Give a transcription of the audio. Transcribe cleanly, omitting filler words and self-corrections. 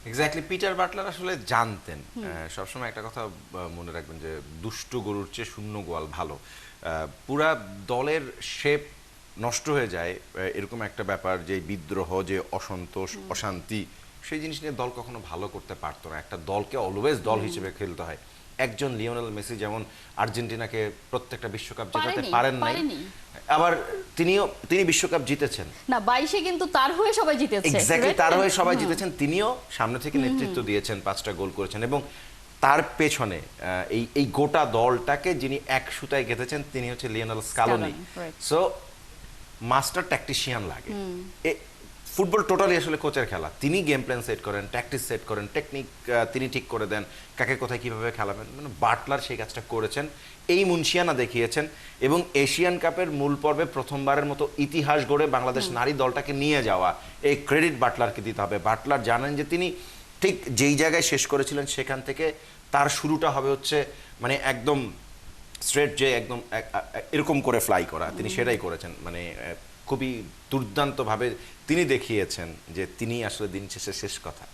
Exactly, Peter Butler আসলে জানতেন। সবসময় একটা কথা মনে রাখবেন যে দুষ্টু গরুর চেয়ে শূন্য গোয়াল ভালো। পুরা দলের শেপ নষ্ট হয়ে যায় এরকম একটা ব্যাপার, যে বিদ্রোহ, যে অসন্তোষ, অশান্তি, সেই জিনিস নিয়ে দল কখনো ভালো করতে পারতো না। একটা দলকে অলওয়েজ দল হিসেবে খেলতে হয়। একজন লিওনেল মেসি যেমন আর্জেন্টিনাকে প্রত্যেকটা বিশ্বকাপ জেতাতে পারেনি পারেন নাই, পারেনি আবার তিনি বিশ্বকাপ জিতেছেন। না, 22-এ কিন্তু তার হয়ে সবাই জিতেছে, এক্স্যাক্টলি, right তার না? হয়ে সবাই জিতেছেন, তিনিও সামনে থেকে নেতৃত্ব দিয়েছেন, 5টা গোল করেছেন, এবং তার পেছনে এই এই গোটা দলটাকে যিনি এক সুতায় গেঁথেছেন তিনি হচ্ছে Lionel Scaloni. Scaloni, right. So master tactician লাগে। ফুটবল টোটালি আসলে কোচের খেলা। তিনি গেম প্ল্যান সেট করেন, ট্যাকটিস সেট করেন, টেকনিক তিনি ঠিক করে দেন, কাকে কোথায় কিভাবে খেলাবেন। মানে বাটলার সেই কাজটা করেছেন, এই মুনশিয়ানা দেখিয়েছেন, এবং এশিয়ান কাপের মূল পর্বে প্রথমবারের মতো ইতিহাস গড়ে বাংলাদেশ নারী দলটাকে নিয়ে যাওয়া, এই ক্রেডিট বাটলারকে দিতে হবে। বাটলার জানেন যে তিনি ঠিক যেই জায়গায় শেষ করেছিলেন সেখান থেকে তার শুরুটা হবে হচ্ছে মানে একদম স্ট্রেট, যে একদম এরকম করে ফ্লাই করা, তিনি সেটাই করেছেন। মানে খুবই দুর্দান্তভাবে তিনি দেখিয়েছেন যে তিনি আসলে দিন শেষে শেষ কথা।